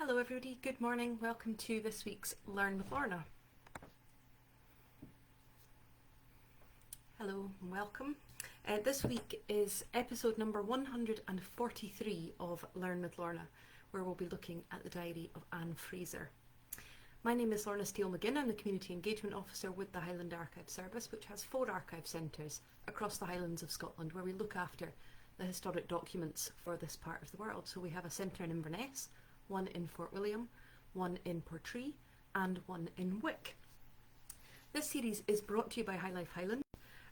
Hello everybody, good morning, welcome to this week's Learn with Lorna. Hello and welcome. This week is episode number 143 of Learn with Lorna, where we'll be looking at the diary of Anne Fraser. My name is Lorna Steele-McGinn. I'm the Community Engagement Officer with the Highland Archive Service, which has 4 archive centres across the Highlands of Scotland where we look after the historic documents for this part of the world. So we have a centre in Inverness, one in Fort William, one in Portree and one in Wick. This series is brought to you by High Life Highland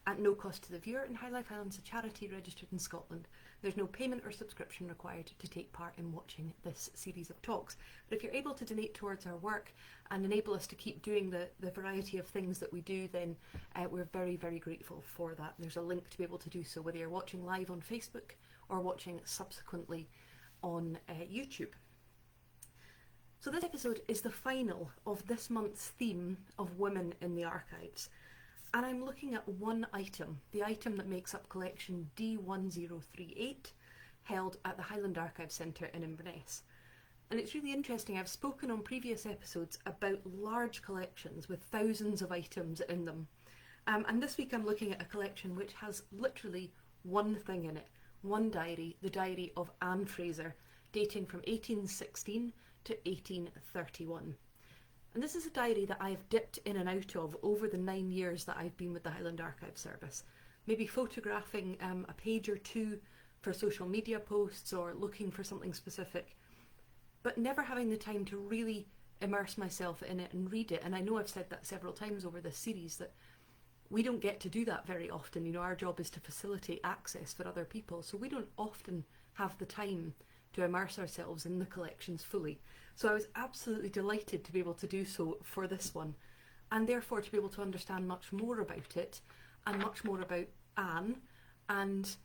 at no cost to the viewer, and High Life Highland is a charity registered in Scotland. There's no payment or subscription required to take part in watching this series of talks. But if you're able to donate towards our work and enable us to keep doing the variety of things that we do, then we're very, very grateful for that. There's a link to be able to do so, whether you're watching live on Facebook or watching subsequently on YouTube. So this episode is the final of this month's theme of women in the archives. And I'm looking at one item, the item that makes up collection D1038, held at the Highland Archive Centre in Inverness. And it's really interesting, I've spoken on previous episodes about large collections with thousands of items in them. And this week I'm looking at a collection which has literally one thing in it, one diary, the diary of Anne Fraser, dating from 1816 to 1831. And this is a diary that I've dipped in and out of over the 9 years that I've been with the Highland Archive Service. Maybe photographing a page or two for social media posts or looking for something specific, but never having the time to really immerse myself in it and read it. And I know I've said that several times over this series, that we don't get to do that very often. You know, our job is to facilitate access for other people, so we don't often have the time to immerse ourselves in the collections fully. So I was absolutely delighted to be able to do so for this one, and therefore to be able to understand much more about it and much more about Anne, and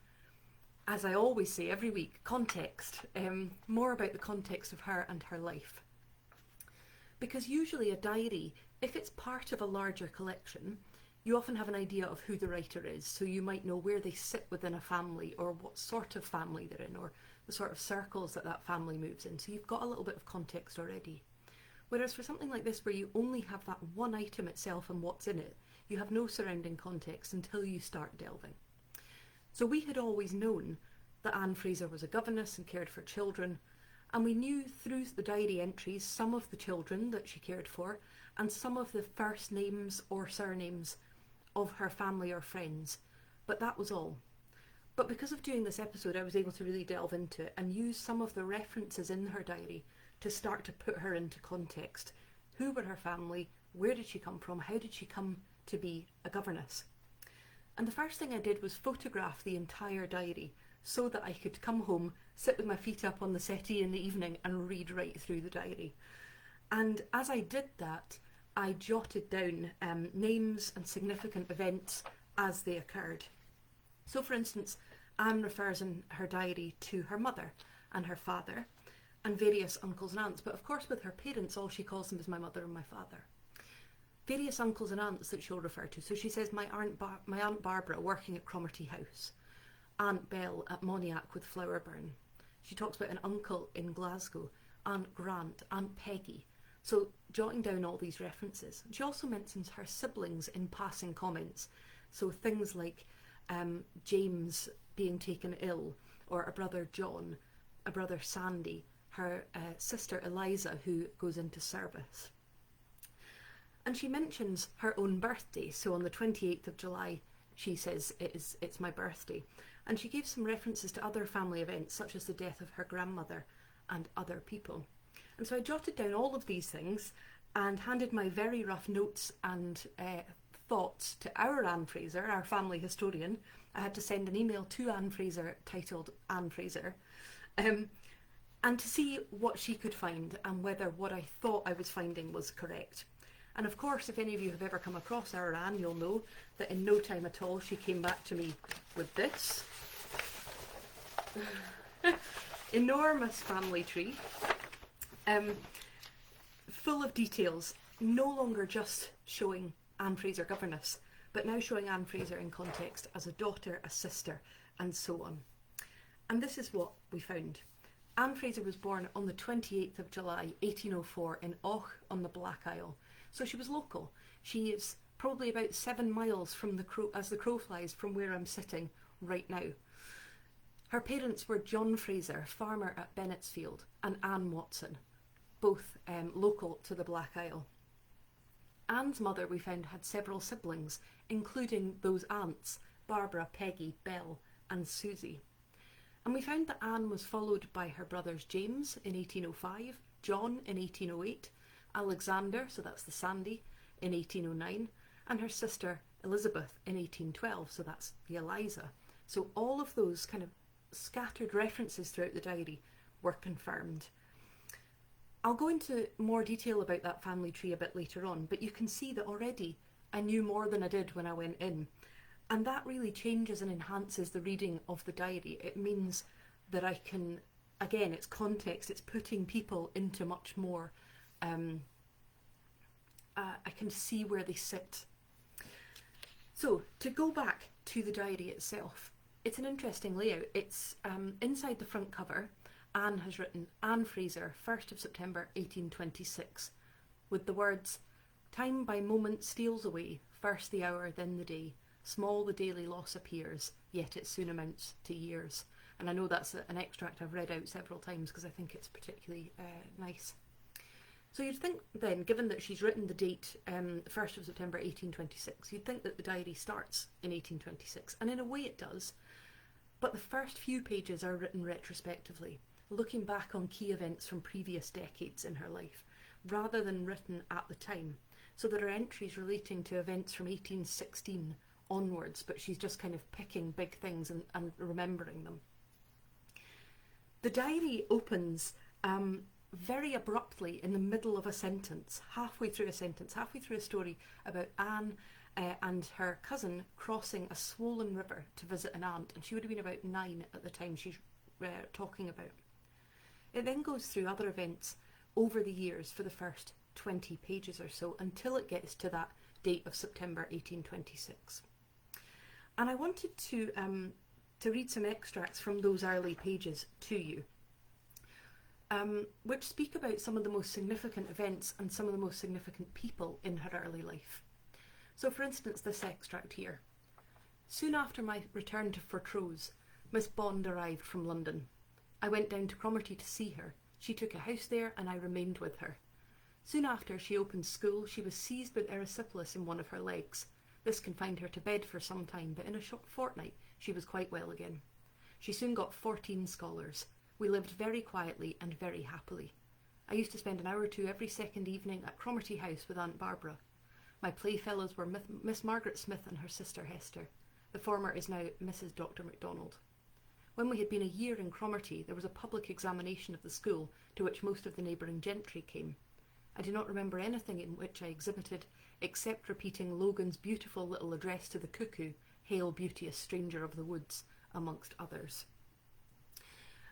as I always say every week, context, more about the context of her and her life. Because usually a diary, if it's part of a larger collection, you often have an idea of who the writer is, so you might know where they sit within a family or what sort of family they're in, or the sort of circles that that family moves in, so you've got a little bit of context already. Whereas for something like this, where you only have that one item itself and what's in it, you have no surrounding context until you start delving. So we had always known that Anne Fraser was a governess and cared for children, and we knew through the diary entries some of the children that she cared for and some of the first names or surnames of her family or friends, but that was all. But because of doing this episode, I was able to really delve into it and use some of the references in her diary to start to put her into context. Who were her family? Where did she come from? How did she come to be a governess? And the first thing I did was photograph the entire diary so that I could come home, sit with my feet up on the settee in the evening and read right through the diary. And as I did that, I jotted down names and significant events as they occurred. So for instance, Anne refers in her diary to her mother and her father and various uncles and aunts, but of course with her parents all she calls them is my mother and my father. Various uncles and aunts that she'll refer to, so she says my Aunt Barbara working at Cromarty House, Aunt Bell at Moniac with Flowerburn. She talks about an uncle in Glasgow, Aunt Grant, Aunt Peggy. So jotting down all these references. She also mentions her siblings in passing comments, so things like James being taken ill, or a brother John, a brother Sandy, her sister Eliza who goes into service. And she mentions her own birthday, so on the 28th of July she says it's my birthday, and she gives some references to other family events such as the death of her grandmother and other people. And so I jotted down all of these things and handed my very rough notes and thoughts to our Anne Fraser, our family historian. I had to send an email to Anne Fraser titled Anne Fraser, and to see what she could find and whether what I thought I was finding was correct. And of course, if any of you have ever come across our Anne, you'll know that in no time at all she came back to me with this enormous family tree, full of details, no longer just showing Anne Fraser governess, but now showing Anne Fraser in context as a daughter, a sister, and so on. And this is what we found. Anne Fraser was born on the 28th of July 1804 in Och on the Black Isle, so she was local. She is probably about 7 miles from as the crow flies from where I'm sitting right now. Her parents were John Fraser, farmer at Bennettsfield, and Anne Watson, both local to the Black Isle. Anne's mother, we found, had several siblings, including those aunts, Barbara, Peggy, Belle and Susie. And we found that Anne was followed by her brothers James in 1805, John in 1808, Alexander, so that's the Sandy, in 1809, and her sister Elizabeth in 1812, so that's the Eliza. So all of those kind of scattered references throughout the diary were confirmed. I'll go into more detail about that family tree a bit later on, but you can see that already I knew more than I did when I went in. And that really changes and enhances the reading of the diary. It means that I can, again, it's context, it's putting people into much more, I can see where they sit. So, to go back to the diary itself, it's an interesting layout. It's inside the front cover, Anne has written Anne Fraser, 1st of September 1826, with the words, "Time by moment steals away, first the hour, then the day. Small the daily loss appears, yet it soon amounts to years." And I know that's an extract I've read out several times because I think it's particularly nice. So you'd think then, given that she's written the date 1st of September 1826, you'd think that the diary starts in 1826, and in a way it does. But the first few pages are written retrospectively, looking back on key events from previous decades in her life, rather than written at the time. So there are entries relating to events from 1816 onwards, but she's just kind of picking big things and remembering them. The diary opens very abruptly in the middle of a sentence, halfway through a story about Anne and her cousin crossing a swollen river to visit an aunt, and she would have been about 9 at the time she's talking about. It then goes through other events over the years for the first 20 pages or so until it gets to that date of September 1826. And I wanted to read some extracts from those early pages to you, which speak about some of the most significant events and some of the most significant people in her early life. So for instance, this extract here. "Soon after my return to Fortrose, Miss Bond arrived from London. I went down to Cromarty to see her. She took a house there and I remained with her. Soon after she opened school, she was seized with erysipelas in one of her legs. This confined her to bed for some time, but in a short fortnight she was quite well again. She soon got 14 scholars. We lived very quietly and very happily. I used to spend an hour or two every second evening at Cromarty House with Aunt Barbara. My playfellows were Miss Margaret Smith and her sister Hester. The former is now Mrs. Dr. MacDonald. When we had been a year in Cromarty, there was a public examination of the school to which most of the neighbouring gentry came. I do not remember anything in which I exhibited, except repeating Logan's beautiful little address to the cuckoo, 'Hail, beauteous stranger of the woods,' amongst others."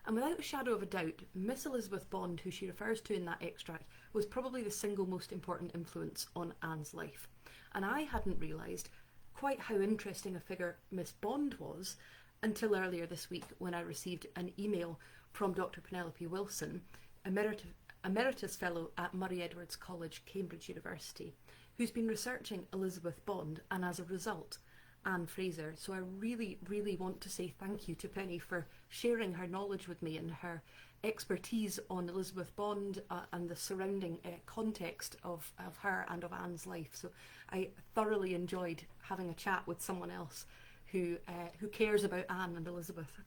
And without a shadow of a doubt, Miss Elizabeth Bond, who she refers to in that extract, was probably the single most important influence on Anne's life. And I hadn't realised quite how interesting a figure Miss Bond was until earlier this week when I received an email from Dr. Penelope Wilson, Emeritus Fellow at Murray Edwards College, Cambridge University, who's been researching Elizabeth Bond and as a result Anne Fraser. So I really, really want to say thank you to Penny for sharing her knowledge with me and her expertise on Elizabeth Bond and the surrounding context of her and of Anne's life. So I thoroughly enjoyed having a chat with someone else who cares about Anne and Elizabeth.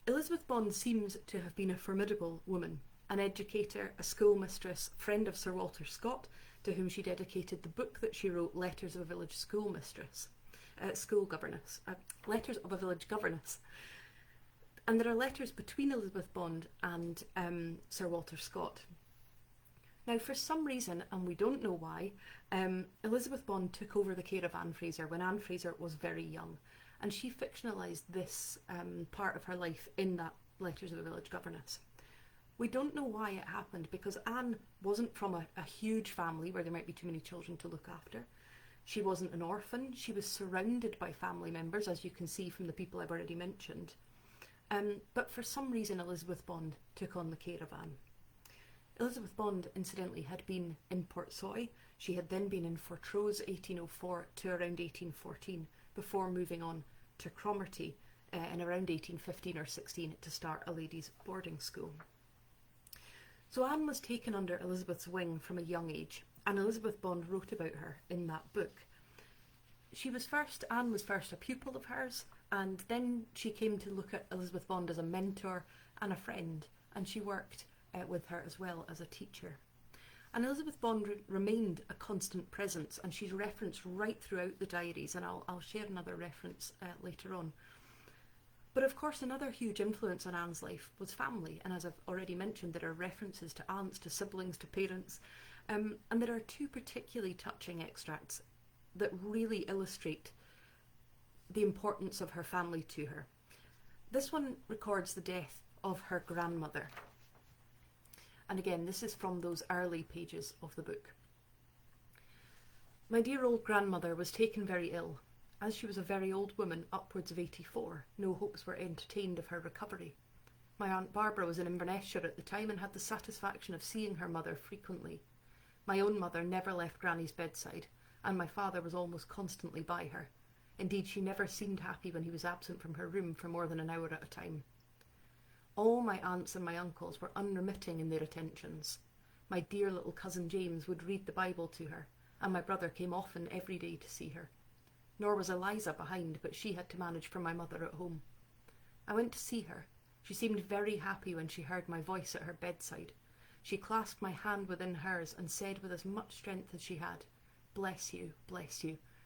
Elizabeth Bond seems to have been a formidable woman, an educator, a schoolmistress, friend of Sir Walter Scott, to whom she dedicated the book that she wrote, Letters of a Village Letters of a Village Governess. And there are letters between Elizabeth Bond and Sir Walter Scott. Now, for some reason, and we don't know why, Elizabeth Bond took over the care of Anne Fraser when Anne Fraser was very young, and she fictionalised this part of her life in that Letters of a Village Governess. We don't know why it happened, because Anne wasn't from a huge family where there might be too many children to look after. She wasn't an orphan. She was surrounded by family members, as you can see from the people I've already mentioned. But for some reason Elizabeth Bond took on the care of Anne. Elizabeth Bond, incidentally, had been in Portsoy. She had then been in Fortrose 1804 to around 1814 before moving on to Cromarty in around 1815 or 16 to start a ladies' boarding school. So Anne was taken under Elizabeth's wing from a young age, and Elizabeth Bond wrote about her in that book. Anne was first a pupil of hers, and then she came to look at Elizabeth Bond as a mentor and a friend, and she worked with her as well as a teacher. And Elizabeth Bond remained a constant presence, and she's referenced right throughout the diaries, and I'll share another reference later on. But of course, another huge influence on Anne's life was family, and as I've already mentioned, there are references to aunts, to siblings, to parents, and there are two particularly touching extracts that really illustrate the importance of her family to her. This one records the death of her grandmother. And again, this is from those early pages of the book. My dear old grandmother was taken very ill. As she was a very old woman, upwards of 84, no hopes were entertained of her recovery. My Aunt Barbara was in Inverness-shire at the time and had the satisfaction of seeing her mother frequently. My own mother never left Granny's bedside, and my father was almost constantly by her. Indeed, she never seemed happy when he was absent from her room for more than an hour at a time. All my aunts and my uncles were unremitting in their attentions. My dear little cousin James would read the Bible to her, and my brother came often every day to see her. Nor was Eliza behind, but she had to manage for my mother at home. I went to see her. She seemed very happy when she heard my voice at her bedside. She clasped my hand within hers and said with as much strength as she had, bless you,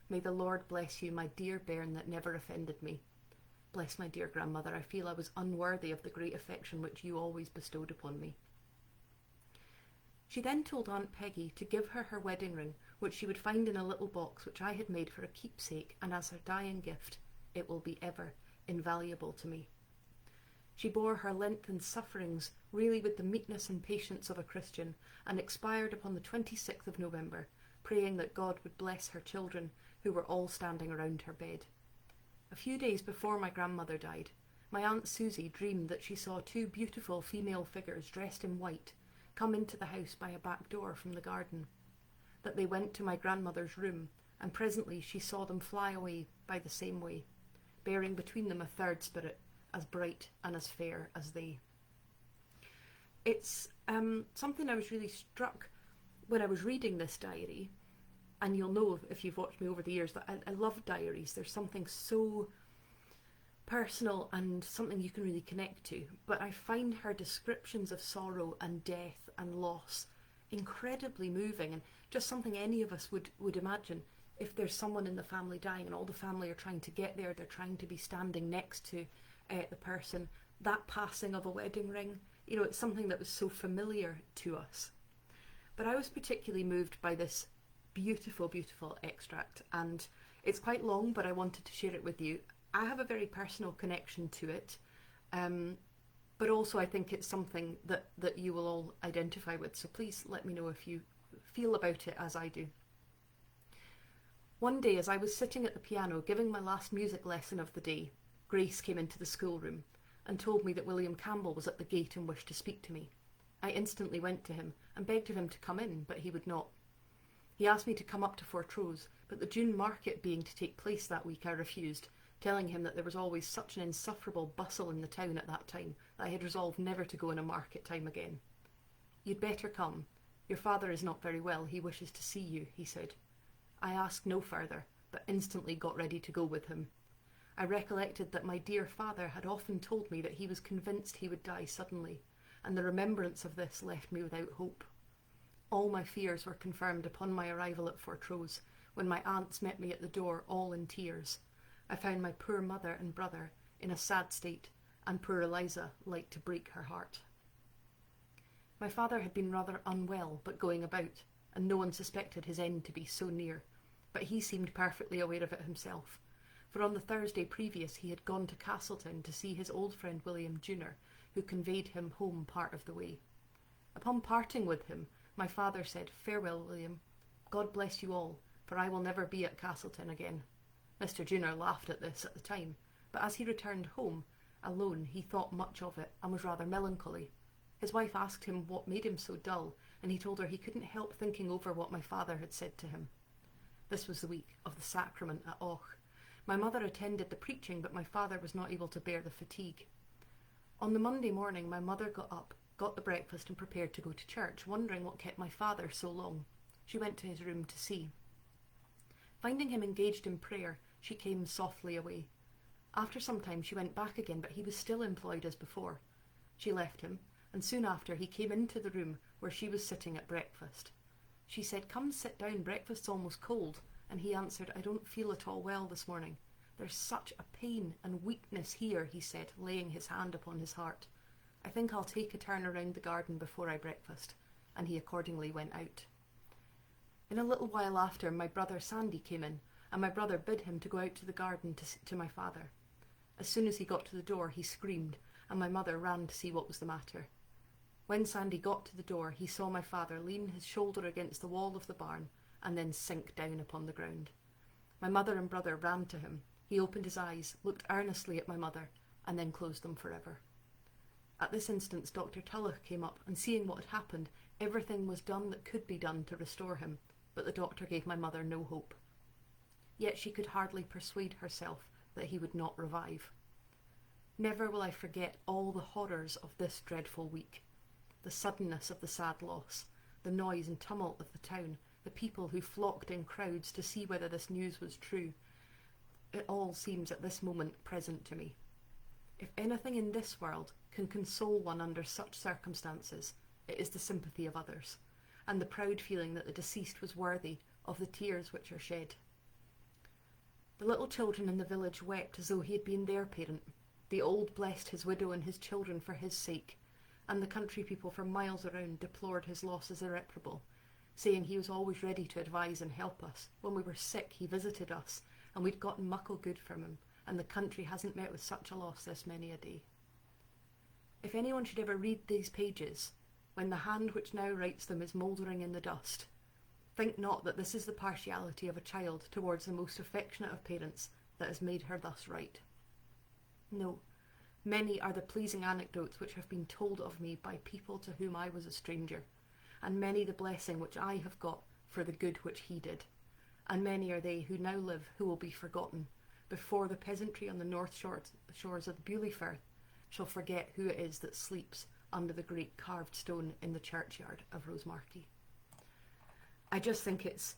may the Lord bless you, my dear bairn that never offended me. Bless my dear grandmother, I feel I was unworthy of the great affection which you always bestowed upon me. She then told Aunt Peggy to give her her wedding ring, which she would find in a little box which I had made for a keepsake, and as her dying gift, it will be ever invaluable to me. She bore her lengthened sufferings really with the meekness and patience of a Christian, and expired upon the 26th of November, praying that God would bless her children, who were all standing around her bed. A few days before my grandmother died, my Aunt Susie dreamed that she saw two beautiful female figures dressed in white come into the house by a back door from the garden, that they went to my grandmother's room, and presently she saw them fly away by the same way, bearing between them a third spirit, as bright and as fair as they. It's something I was really struck when I was reading this diary, and you'll know if you've watched me over the years that I love diaries. There's something so personal and something you can really connect to, but I find her descriptions of sorrow and death and loss incredibly moving, and just something any of us would imagine if there's someone in the family dying and all the family are trying to get there, they're trying to be standing next to the person, that passing of a wedding ring, you know, it's something that was so familiar to us. But I was particularly moved by this beautiful, beautiful extract, and it's quite long, but I wanted to share it with you. I have a very personal connection to it, but also I think it's something that you will all identify with, so please let me know if you feel about it as I do. One day, as I was sitting at the piano giving my last music lesson of the day, Grace came into the schoolroom and told me that William Campbell was at the gate and wished to speak to me. I instantly went to him and begged of him to come in, but he would not. He asked me to come up to Fortrose, but the June market being to take place that week, I refused, telling him that there was always such an insufferable bustle in the town at that time that I had resolved never to go in a market time again. You'd better come. Your father is not very well. He wishes to see you, he said. I asked no further, but instantly got ready to go with him. I recollected that my dear father had often told me that he was convinced he would die suddenly, and the remembrance of this left me without hope. All my fears were confirmed upon my arrival at Fortrose, when my aunts met me at the door, all in tears. I found my poor mother and brother in a sad state, and poor Eliza like to break her heart. My father had been rather unwell, but going about, and no one suspected his end to be so near, but he seemed perfectly aware of it himself, for on the Thursday previous he had gone to Castleton to see his old friend William Junior, who conveyed him home part of the way. Upon parting with him, my father said, "Farewell, William. God bless you all, for I will never be at Castleton again." Mr. Junior laughed at this at the time, but as he returned home, Alone, he thought much of it and was rather melancholy. His wife asked him what made him so dull, and he told her he couldn't help thinking over what my father had said to him. This was the week of the sacrament at Och. My mother attended the preaching, but my father was not able to bear the fatigue. On the Monday morning, my mother got up, got the breakfast and prepared to go to church, wondering what kept my father so long. She went to his room to see. Finding him engaged in prayer, she came softly away. After some time she went back again, but he was still employed as before. She left him, and soon after he came into the room where she was sitting at breakfast. She said, "Come sit down, breakfast's almost cold," and he answered, "I don't feel at all well this morning. There's such a pain and weakness here," he said, laying his hand upon his heart. "I think I'll take a turn around the garden before I breakfast," and he accordingly went out. In a little while after, my brother Sandy came in, and my brother bid him to go out to the garden to my father. As soon as he got to the door, he screamed, and my mother ran to see what was the matter. When Sandy got to the door, he saw my father lean his shoulder against the wall of the barn and then sink down upon the ground. My mother and brother ran to him. He opened his eyes, looked earnestly at my mother, and then closed them forever. At this instant, Dr. Tulloch came up, and seeing what had happened, everything was done that could be done to restore him, but the doctor gave my mother no hope. Yet she could hardly persuade herself that he would not revive. Never will I forget all the horrors of this dreadful week. The suddenness of the sad loss, the noise and tumult of the town, the people who flocked in crowds to see whether this news was true. It all seems at this moment present to me. If anything in this world can console one under such circumstances, it is the sympathy of others, and the proud feeling that the deceased was worthy of the tears which are shed. The little children in the village wept as though he had been their parent. The old blessed his widow and his children for his sake, and the country people for miles around deplored his loss as irreparable, saying he was always ready to advise and help us. When we were sick, he visited us, and we'd gotten muckle good from him, and the country hasn't met with such a loss this many a day. If anyone should ever read these pages, when the hand which now writes them is mouldering in the dust, think not that this is the partiality of a child towards the most affectionate of parents that has made her thus write. No, many are the pleasing anecdotes which have been told of me by people to whom I was a stranger, and many the blessing which I have got for the good which he did, and many are they who now live who will be forgotten before the peasantry on the north shores of the Bewley Firth shall forget who it is that sleeps under the great carved stone in the churchyard of Rosemarkie. I just think it's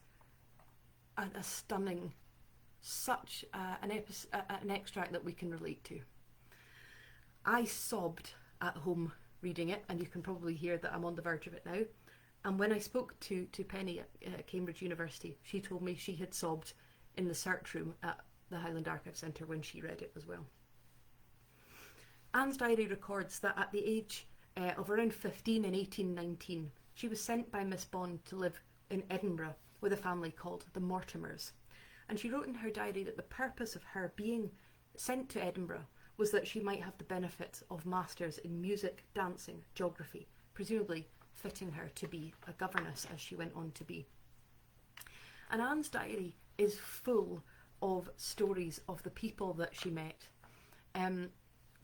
a stunning, such an extract that we can relate to. I sobbed at home reading it, and you can probably hear that I'm on the verge of it now. And when I spoke to Penny at Cambridge University, she told me she had sobbed in the search room at the Highland Archive Centre when she read it as well. Anne's diary records that at the age of around 15 in 1819, she was sent by Miss Bond to live in Edinburgh with a family called the Mortimers. And she wrote in her diary that the purpose of her being sent to Edinburgh was that she might have the benefit of masters in music, dancing, geography, presumably fitting her to be a governess as she went on to be. And Anne's diary is full of stories of the people that she met,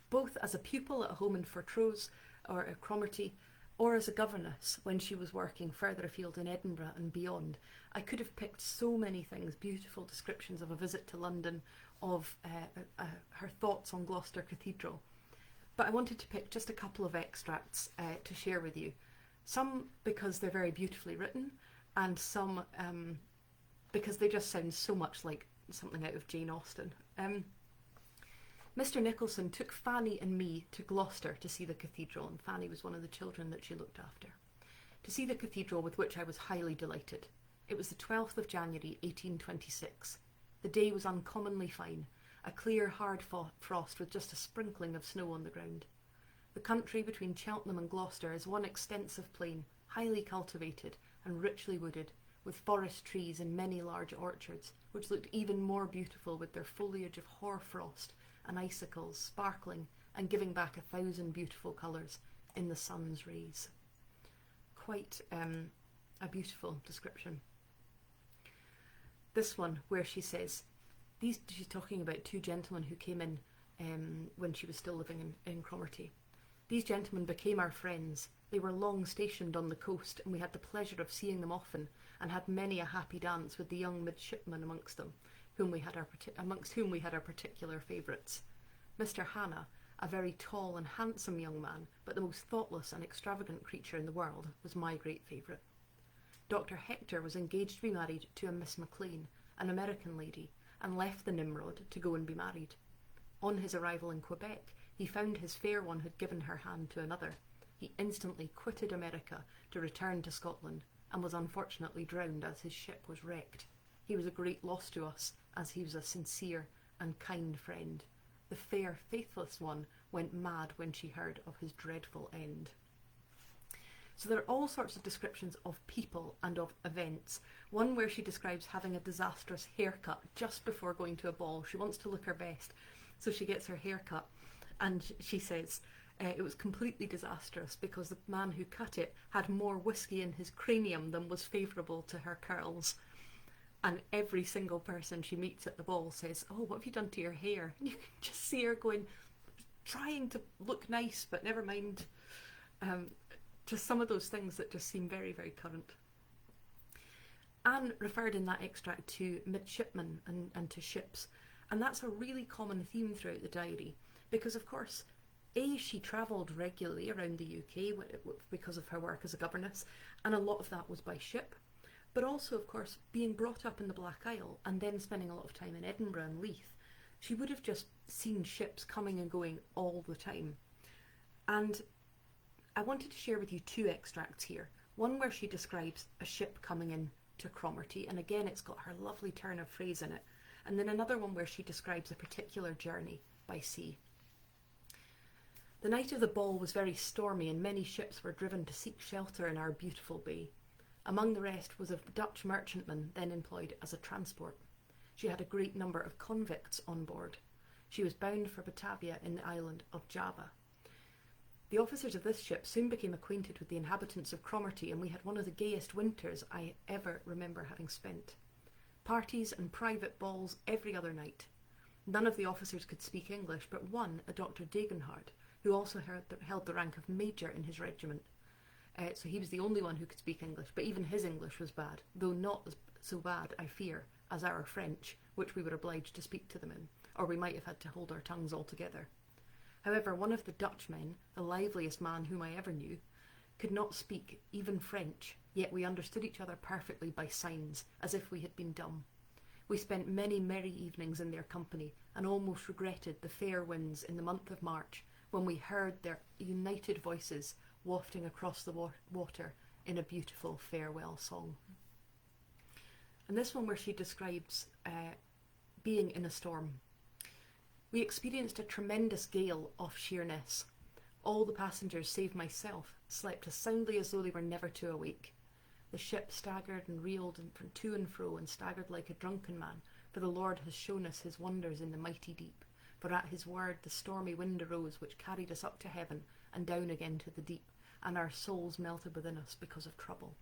both as a pupil at home in Fortrose or at Cromarty, or as a governess when she was working further afield in Edinburgh and beyond. I could have picked so many things, beautiful descriptions of a visit to London, of her thoughts on Gloucester Cathedral. But I wanted to pick just a couple of extracts to share with you. Some because they're very beautifully written, and some because they just sound so much like something out of Jane Austen. Mr. Nicholson took Fanny and me to Gloucester to see the cathedral, and Fanny was one of the children that she looked after. To see the cathedral, with which I was highly delighted. It was the 12th of January 1826. The day was uncommonly fine, a clear hard frost with just a sprinkling of snow on the ground. The country between Cheltenham and Gloucester is one extensive plain, highly cultivated and richly wooded, with forest trees and many large orchards, which looked even more beautiful with their foliage of hoarfrost and icicles sparkling and giving back 1,000 beautiful colours in the sun's rays. Quite a beautiful description. This one where she says, she's talking about two gentlemen who came in when she was still living in Cromarty. These gentlemen became our friends. They were long stationed on the coast, and we had the pleasure of seeing them often, and had many a happy dance with the young midshipmen amongst them, amongst whom we had our particular favourites. Mr. Hannah, a very tall and handsome young man, but the most thoughtless and extravagant creature in the world, was my great favourite. Dr. Hector was engaged to be married to a Miss McLean, an American lady, and left the Nimrod to go and be married. On his arrival in Quebec, he found his fair one had given her hand to another. He instantly quitted America to return to Scotland, and was unfortunately drowned as his ship was wrecked. He was a great loss to us, as he was a sincere and kind friend. The fair, faithless one went mad when she heard of his dreadful end. So there are all sorts of descriptions of people and of events. One where she describes having a disastrous haircut just before going to a ball. She wants to look her best, so she gets her hair cut, and she says it was completely disastrous because the man who cut it had more whiskey in his cranium than was favourable to her curls. And every single person she meets at the ball says, "Oh, what have you done to your hair?" And you can just see her trying to look nice, but never mind. Just some of those things that just seem very, very current. Anne referred in that extract to midshipmen and to ships, and that's a really common theme throughout the diary, because of course, she travelled regularly around the UK because of her work as a governess, and a lot of that was by ship, but also of course being brought up in the Black Isle and then spending a lot of time in Edinburgh and Leith, she would have just seen ships coming and going all the time. And I wanted to share with you two extracts here. One where she describes a ship coming in to Cromarty, and again it's got her lovely turn of phrase in it, and then another one where she describes a particular journey by sea. The night of the ball was very stormy, and many ships were driven to seek shelter in our beautiful bay. Among the rest was a Dutch merchantman then employed as a transport. She had a great number of convicts on board. She was bound for Batavia in the island of Java. The officers of this ship soon became acquainted with the inhabitants of Cromarty, and we had one of the gayest winters I ever remember having spent. Parties and private balls every other night. None of the officers could speak English, but one, a Dr. Degenhardt, who also held the rank of major in his regiment. So he was the only one who could speak English, but even his English was bad, though not so bad, I fear, as our French, which we were obliged to speak to them in, or we might have had to hold our tongues altogether. However, one of the Dutchmen, the liveliest man whom I ever knew, could not speak even French, yet we understood each other perfectly by signs, as if we had been dumb. We spent many merry evenings in their company, and almost regretted the fair winds in the month of March, when we heard their united voices wafting across the water in a beautiful farewell song. And this one where she describes being in a storm. We experienced a tremendous gale off Sheerness. All the passengers, save myself, slept as soundly as though they were never to awake. The ship staggered and reeled from to and fro, and staggered like a drunken man, for the Lord has shown us his wonders in the mighty deep. For at his word the stormy wind arose, which carried us up to heaven and down again to the deep, and our souls melted within us because of trouble.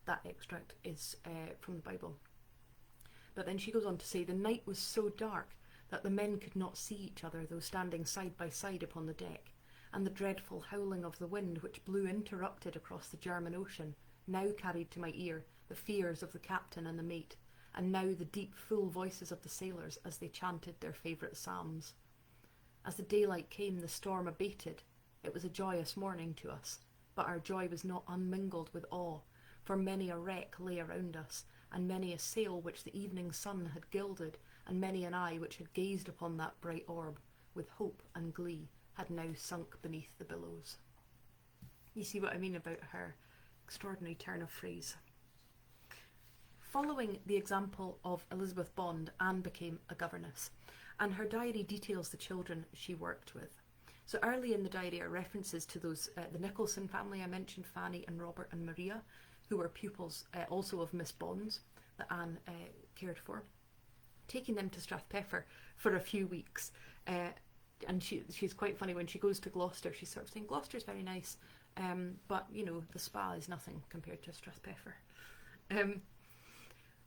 That extract is from the Bible. But then she goes on to say, the night was so dark that the men could not see each other, though standing side by side upon the deck, and the dreadful howling of the wind, which blew interrupted across the German Ocean, now carried to my ear the fears of the captain and the mate, and now the deep full voices of the sailors as they chanted their favourite psalms. As the daylight came, the storm abated. It was a joyous morning to us, but our joy was not unmingled with awe, for many a wreck lay around us, and many a sail which the evening sun had gilded, and many an eye which had gazed upon that bright orb with hope and glee had now sunk beneath the billows. You see what I mean about her extraordinary turn of phrase. Following the example of Elizabeth Bond, Anne became a governess, and her diary details the children she worked with. So early in the diary are references to those, the Nicholson family I mentioned, Fanny and Robert and Maria, who were pupils also of Miss Bond's that Anne cared for, taking them to Strathpeffer for a few weeks. And she's quite funny when she goes to Gloucester. She's sort of saying, Gloucester's very nice, but, you know, the spa is nothing compared to Strathpeffer.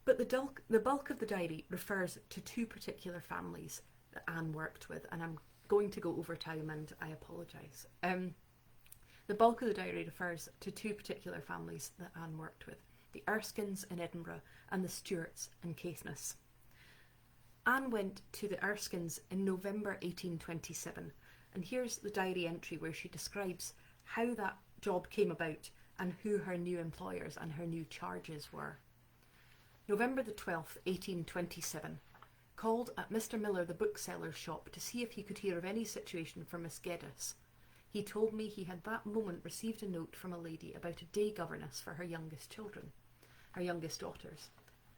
But the bulk of the diary refers to two particular families that Anne worked with, and I'm going to go over time, and I apologise. The bulk of the diary refers to two particular families that Anne worked with, the Erskines in Edinburgh and the Stewarts in Caithness. Anne went to the Erskines in November 1827, and here's the diary entry where she describes how that job came about and who her new employers and her new charges were. November the 12th, 1827. Called at Mr. Miller the bookseller's shop to see if he could hear of any situation for Miss Geddes. He told me he had that moment received a note from a lady about a day governess for her youngest children, her youngest daughters.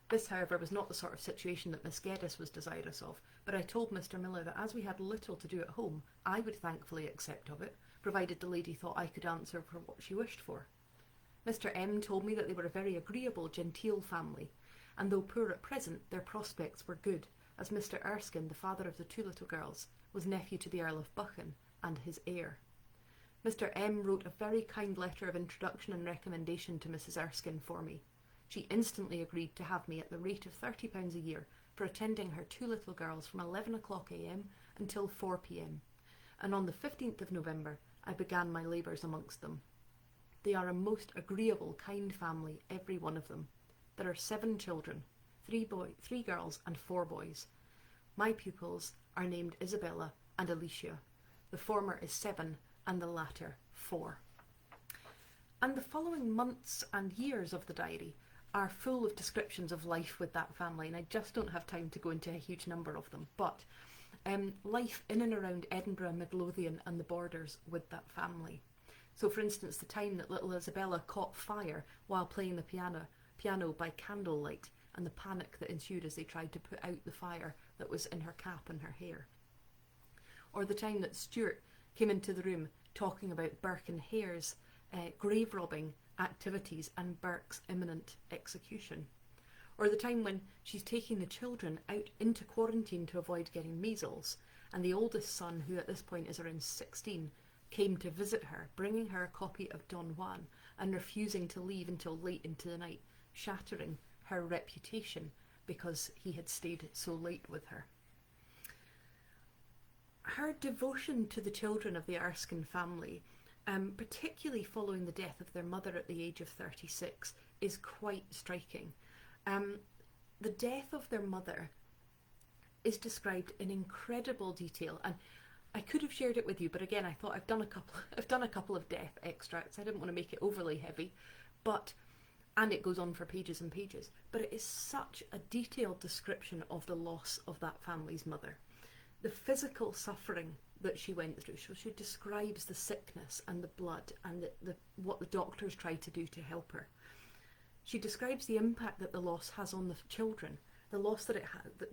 This, however, was not the sort of situation that Miss Geddes was desirous of, but I told Mr. Miller that as we had little to do at home, I would thankfully accept of it, provided the lady thought I could answer for what she wished for. Mr. M told me that they were a very agreeable, genteel family, and though poor at present, their prospects were good, as Mr. Erskine, the father of the two little girls, was nephew to the Earl of Buchan and his heir. Mr. M wrote a very kind letter of introduction and recommendation to Mrs. Erskine for me. She instantly agreed to have me at the rate of £30 a year for attending her two little girls from 11 o'clock a.m. until 4 p.m. And on the 15th of November, I began my labours amongst them. They are a most agreeable, kind family, every one of them. There are 7 children, 3 girls and 4 boys. My pupils are named Isabella and Alicia. The former is 7 and the latter 4. And the following months and years of the diary are full of descriptions of life with that family, and I just don't have time to go into a huge number of them, but life in and around Edinburgh, Midlothian and the borders with that family. So for instance, the time that little Isabella caught fire while playing the piano by candlelight, and the panic that ensued as they tried to put out the fire that was in her cap and her hair. Or the time that Stuart came into the room talking about Burke and Hare's grave robbing activities and Burke's imminent execution. Or the time when she's taking the children out into quarantine to avoid getting measles, and the oldest son, who at this point is around 16, came to visit her, bringing her a copy of Don Juan and refusing to leave until late into the night, shattering her reputation because he had stayed so late with her. Her devotion to the children of the Erskine family, particularly following the death of their mother at the age of 36, is quite striking. The death of their mother is described in incredible detail, and I could have shared it with you, but again, I thought I've done a couple of death extracts. I didn't want to make it overly heavy, and it goes on for pages and pages, but it is such a detailed description of the loss of that family's mother. The physical suffering that she went through. So she describes the sickness and the blood and what the doctors tried to do to help her. She describes the impact that the loss has on the children, the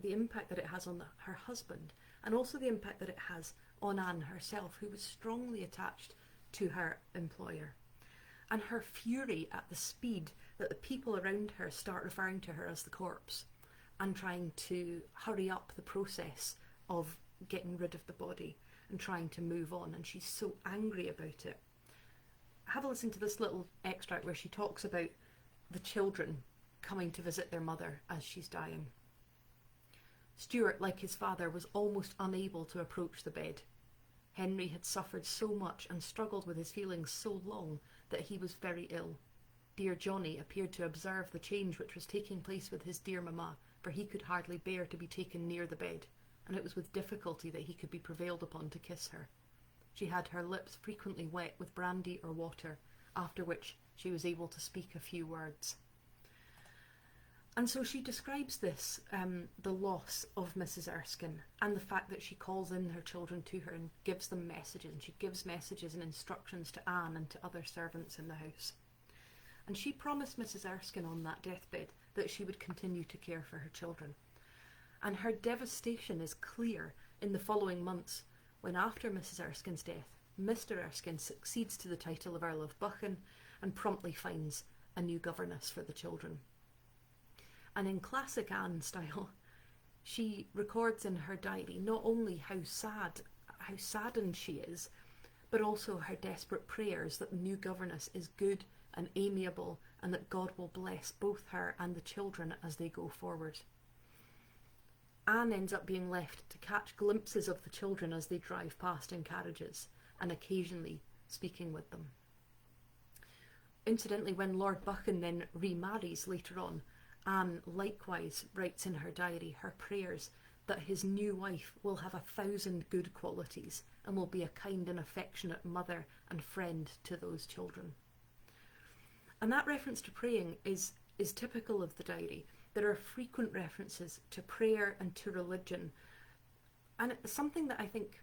impact that it has on her husband, and also the impact that it has on Anne herself, who was strongly attached to her employer. And her fury at the speed that the people around her start referring to her as the corpse and trying to hurry up the process of getting rid of the body and trying to move on, and she's so angry about it. Have a listen to this little extract where she talks about the children coming to visit their mother as she's dying. Stuart, like his father, was almost unable to approach the bed. Henry had suffered so much and struggled with his feelings so long that he was very ill. Dear Johnny appeared to observe the change which was taking place with his dear mamma, for he could hardly bear to be taken near the bed, and it was with difficulty that he could be prevailed upon to kiss her. She had her lips frequently wet with brandy or water, after which she was able to speak a few words. And so she describes this, the loss of Mrs. Erskine, and the fact that she calls in her children to her and gives them messages, and she gives messages and instructions to Anne and to other servants in the house. And she promised Mrs. Erskine on that deathbed that she would continue to care for her children. And her devastation is clear in the following months, when after Mrs. Erskine's death, Mr. Erskine succeeds to the title of Earl of Buchan and promptly finds a new governess for the children. And in classic Anne style, she records in her diary not only how saddened she is, but also her desperate prayers that the new governess is good and amiable, and that God will bless both her and the children as they go forward. Anne ends up being left to catch glimpses of the children as they drive past in carriages, and occasionally speaking with them. Incidentally, when Lord Buchan then remarries later on, Anne likewise writes in her diary her prayers that his new wife will have 1,000 good qualities and will be a kind and affectionate mother and friend to those children. And that reference to praying is typical of the diary. There are frequent references to prayer and to religion. And it's something that I think,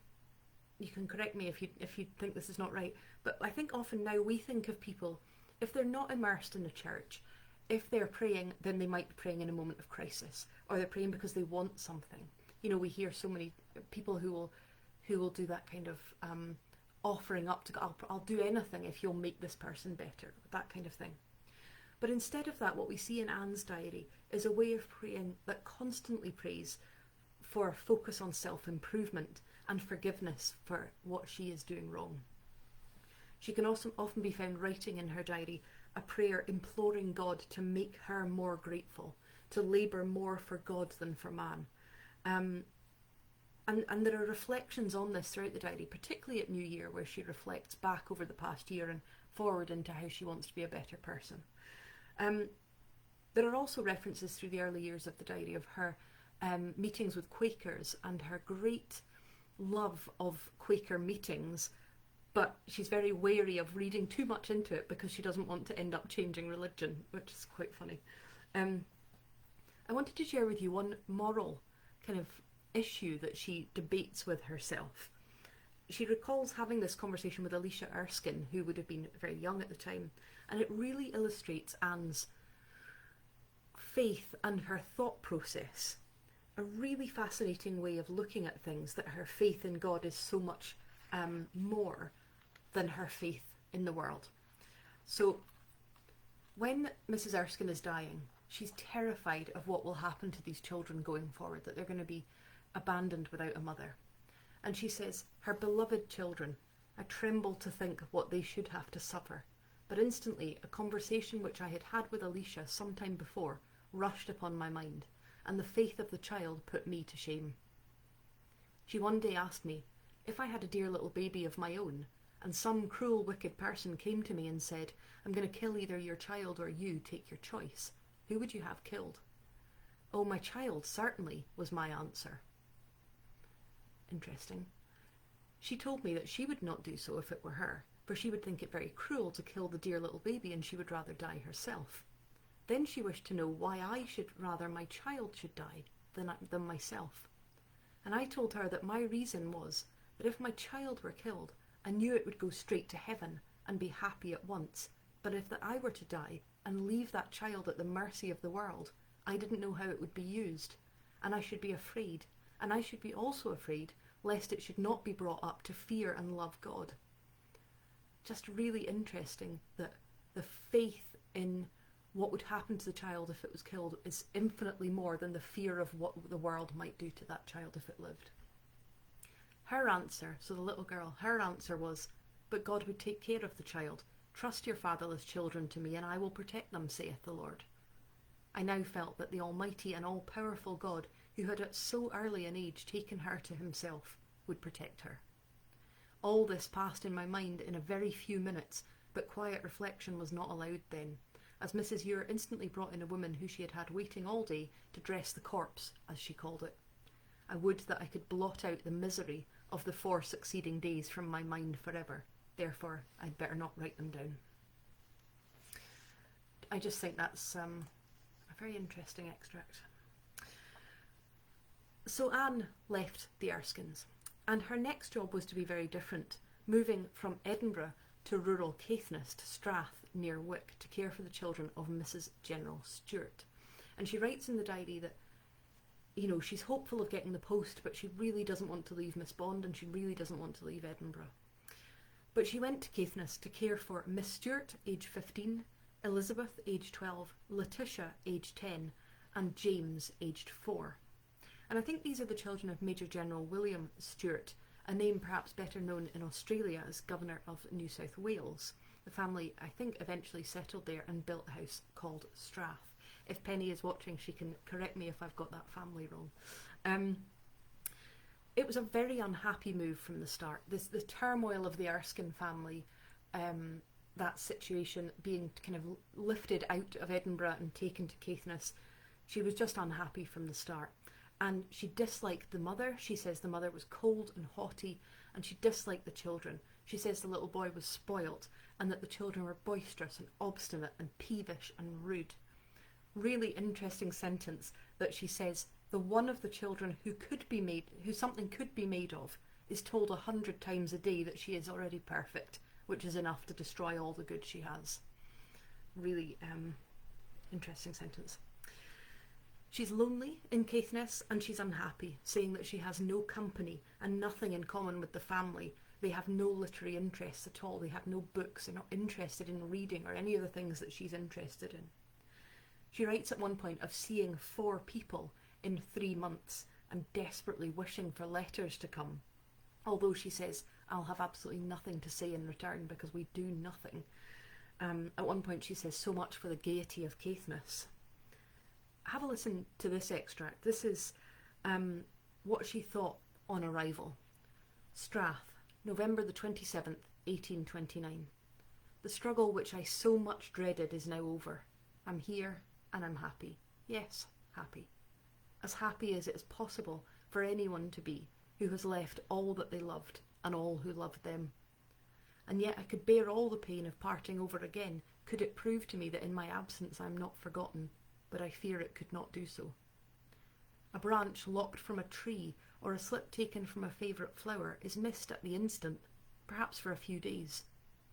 you can correct me if you think this is not right, but I think often now we think of people, if they're not immersed in the church, if they're praying, then they might be praying in a moment of crisis, or they're praying because they want something. You know, we hear so many people who will do that kind of offering up to God. I'll do anything if you'll make this person better, that kind of thing. But instead of that, what we see in Anne's diary is a way of praying that constantly prays for a focus on self-improvement and forgiveness for what she is doing wrong. She can also often be found writing in her diary a prayer imploring God to make her more grateful, to labour more for God than for man. And there are reflections on this throughout the diary, particularly at New Year, where she reflects back over the past year and forward into how she wants to be a better person. There are also references through the early years of the diary of her meetings with Quakers and her great love of Quaker meetings, but she's very wary of reading too much into it because she doesn't want to end up changing religion, which is quite funny. I wanted to share with you one moral kind of issue that she debates with herself. She recalls having this conversation with Alicia Erskine, who would have been very young at the time, and it really illustrates Anne's faith and her thought process. A really fascinating way of looking at things, that her faith in God is so much more than her faith in the world. So when Mrs. Erskine is dying, she's terrified of what will happen to these children going forward, that they're going to be abandoned without a mother. And she says, her beloved children, I tremble to think of what they should have to suffer. But instantly, a conversation which I had had with Alicia some time before rushed upon my mind, and the faith of the child put me to shame. She one day asked me, if I had a dear little baby of my own, and some cruel, wicked person came to me and said, I'm going to kill either your child or you, take your choice, who would you have killed? Oh, my child, certainly, was my answer. Interesting. She told me that she would not do so if it were her, for she would think it very cruel to kill the dear little baby, and she would rather die herself. Then she wished to know why I should rather my child should die than myself. And I told her that my reason was that if my child were killed, I knew it would go straight to heaven and be happy at once, but if that I were to die and leave that child at the mercy of the world, I didn't know how it would be used, and I should be afraid, and I should be also afraid lest it should not be brought up to fear and love God. Just really interesting that the faith in what would happen to the child if it was killed is infinitely more than the fear of what the world might do to that child if it lived. Her answer, so the little girl, her answer was, but God would take care of the child. Trust your fatherless children to me, and I will protect them, saith the Lord. I now felt that the almighty and all-powerful God, who had at so early an age taken her to himself, would protect her. All this passed in my mind in a very few minutes, but quiet reflection was not allowed then, as Mrs. Ure instantly brought in a woman who she had had waiting all day to dress the corpse, as she called it. I would that I could blot out the misery of the 4 succeeding days from my mind forever. Therefore, I'd better not write them down. I just think that's a very interesting extract. So Anne left the Erskines, and her next job was to be very different, moving from Edinburgh to rural Caithness to Strath near Wick to care for the children of Mrs. General Stewart. And she writes in the diary that, you know, she's hopeful of getting the post, but she really doesn't want to leave Miss Bond, and she really doesn't want to leave Edinburgh. But she went to Caithness to care for Miss Stewart, age 15, Elizabeth, age 12, Letitia, age 10, and James, aged 4. And I think these are the children of Major General William Stewart, a name perhaps better known in Australia as Governor of New South Wales. The family, I think, eventually settled there and built a house called Strath. If Penny is watching, she can correct me if I've got that family wrong. Um, it was a very unhappy move from the start. The turmoil of the Erskine family, that situation being kind of lifted out of Edinburgh and taken to Caithness, she was just unhappy from the start. And she disliked the mother. She says the mother was cold and haughty, and she disliked the children. She says the little boy was spoilt, and that the children were boisterous and obstinate and peevish and rude. Really interesting sentence that she says the one of the children who something could be made of, is told 100 times a day that she is already perfect, which is enough to destroy all the good she has. Really interesting sentence. She's lonely in Caithness, and she's unhappy, saying that she has no company and nothing in common with the family. They have no literary interests at all. They have no books. They're not interested in reading or any of the things that she's interested in. She writes at one point of seeing 4 people in 3 months and desperately wishing for letters to come. Although she says, I'll have absolutely nothing to say in return because we do nothing. At one point she says, so much for the gaiety of Caithness. Have a listen to this extract. This is what she thought on arrival. Strath, November the 27th, 1829. The struggle which I so much dreaded is now over. I'm here and I'm happy. Yes, happy. As happy as it is possible for anyone to be who has left all that they loved and all who loved them. And yet I could bear all the pain of parting over again, could it prove to me that in my absence I am not forgotten, but I fear it could not do so. A branch lopped from a tree or a slip taken from a favourite flower is missed at the instant, perhaps for a few days,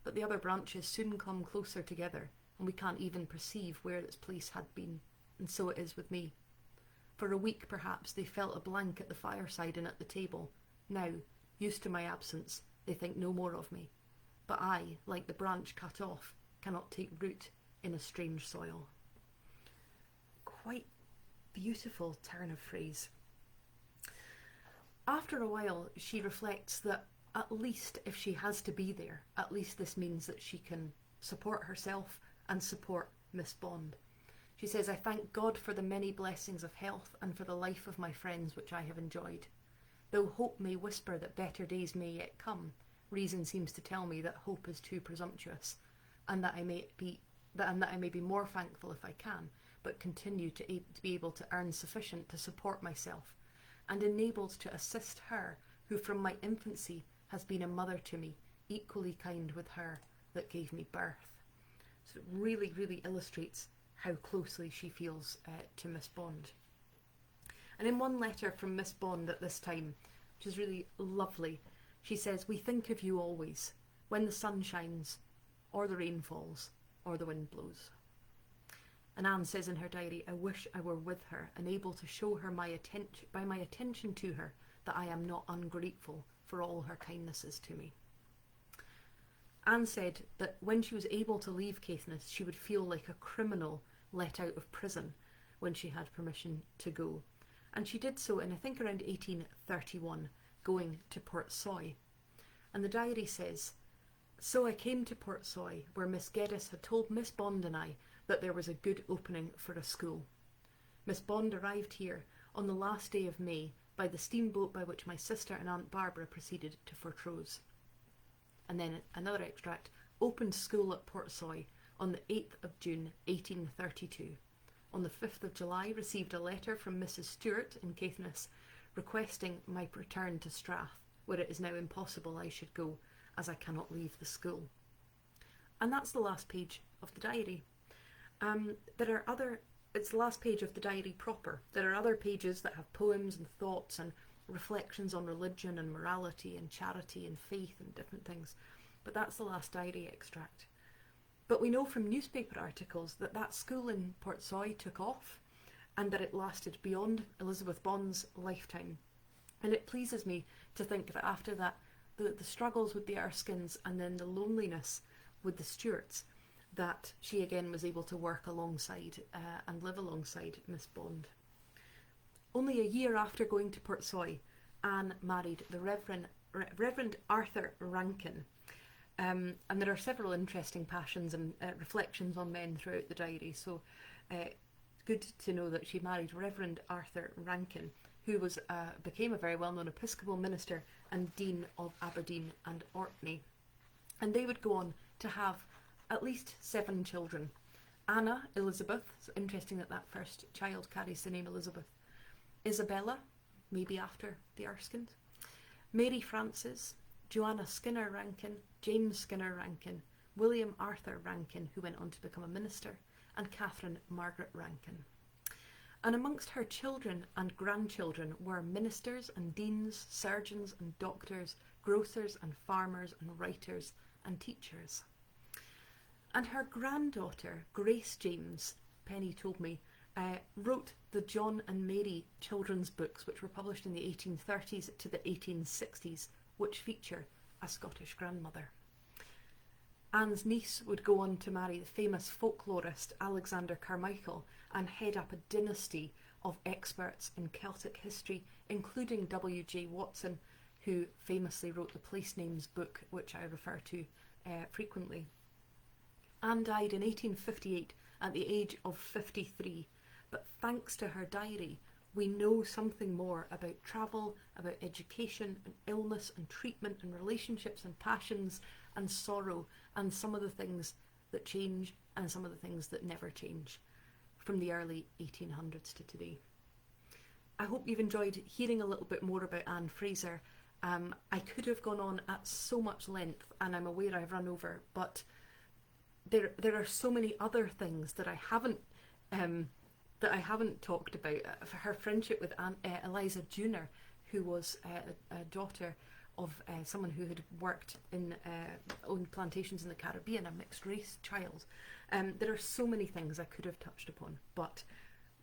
but the other branches soon come closer together, and we can't even perceive where its place had been, and so it is with me. For a week perhaps they felt a blank at the fireside and at the table. Now, used to my absence, they think no more of me. But I, like the branch cut off, cannot take root in a strange soil. Quite beautiful turn of phrase. After a while, she reflects that at least if she has to be there, at least this means that she can support herself and support Miss Bond. She says, I thank God for the many blessings of health and for the life of my friends which I have enjoyed. Though hope may whisper that better days may yet come, reason seems to tell me that hope is too presumptuous, and that I may be more thankful if I can, but continue to be able to earn sufficient to support myself, and enabled to assist her who from my infancy has been a mother to me, equally kind with her that gave me birth. So it really, really illustrates how closely she feels to Miss Bond. And in one letter from Miss Bond at this time, which is really lovely, she says, we think of you always, when the sun shines, or the rain falls, or the wind blows. And Anne says in her diary, I wish I were with her and able to show her by my attention to her that I am not ungrateful for all her kindnesses to me. Anne said that when she was able to leave Caithness, she would feel like a criminal let out of prison when she had permission to go. And she did so in, I think, around 1831, going to Portsoy. And the diary says, so I came to Portsoy, where Miss Geddes had told Miss Bond and I that there was a good opening for a school. Miss Bond arrived here on the last day of May by the steamboat by which my sister and Aunt Barbara proceeded to Fortrose. And then another extract, opened school at Portsoy on the 8th of June 1832. On the 5th of July received a letter from Mrs. Stewart in Caithness requesting my return to Strath, where it is now impossible I should go, as I cannot leave the school. And that's the last page of the diary. It's the last page of the diary proper. There are other pages that have poems and thoughts and reflections on religion and morality and charity and faith and different things. But that's the last diary extract. But we know from newspaper articles that that school in Portsoy took off and that it lasted beyond Elizabeth Bond's lifetime. And it pleases me to think that after that, the struggles with the Erskines and then the loneliness with the Stuarts, that she again was able to work alongside and live alongside Miss Bond. Only a year after going to Portsoy, Anne married the Reverend Arthur Rankin. And there are several interesting passions and reflections on men throughout the diary, so good to know that she married Reverend Arthur Rankin, who became a very well-known Episcopal minister and Dean of Aberdeen and Orkney. And they would go on to have at least 7 children. Anna Elizabeth, it's interesting that that first child carries the name Elizabeth. Isabella, maybe after the Erskines. Mary Frances, Joanna Skinner Rankin, James Skinner Rankin, William Arthur Rankin, who went on to become a minister, and Catherine Margaret Rankin. And amongst her children and grandchildren were ministers and deans, surgeons and doctors, grocers and farmers and writers and teachers. And her granddaughter, Grace James, Penny told me, wrote the John and Mary children's books, which were published in the 1830s to the 1860s, which feature a Scottish grandmother. Anne's niece would go on to marry the famous folklorist Alexander Carmichael and head up a dynasty of experts in Celtic history, including W.J. Watson, who famously wrote the Place Names book, which I refer to frequently. Anne died in 1858 at the age of 53, but thanks to her diary, we know something more about travel, about education and illness and treatment and relationships and passions and sorrow and some of the things that change and some of the things that never change from the early 1800s to today. I hope you've enjoyed hearing a little bit more about Anne Fraser. I could have gone on at so much length, and I'm aware I've run over, but there are so many other things that I haven't talked about. Her friendship with Eliza Junior, who was a daughter of someone who had worked in owned plantations in the Caribbean, a mixed race child. There are so many things I could have touched upon, but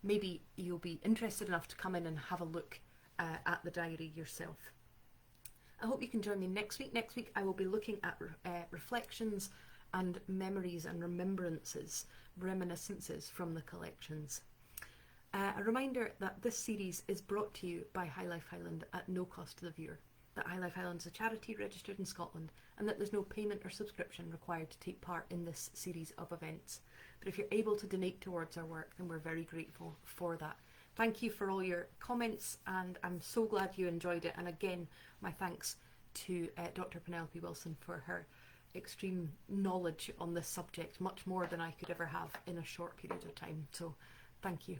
maybe you'll be interested enough to come in and have a look at the diary yourself. I hope you can join me next week. Next week I will be looking at reflections and memories and reminiscences from the collections. A reminder that this series is brought to you by High Life Highland at no cost to the viewer, that High Life Highland is a charity registered in Scotland, and that there's no payment or subscription required to take part in this series of events. But if you're able to donate towards our work, then we're very grateful for that. Thank you for all your comments, and I'm so glad you enjoyed it. And again, my thanks to Dr. Penelope Wilson for her extreme knowledge on this subject, much more than I could ever have in a short period of time. So thank you.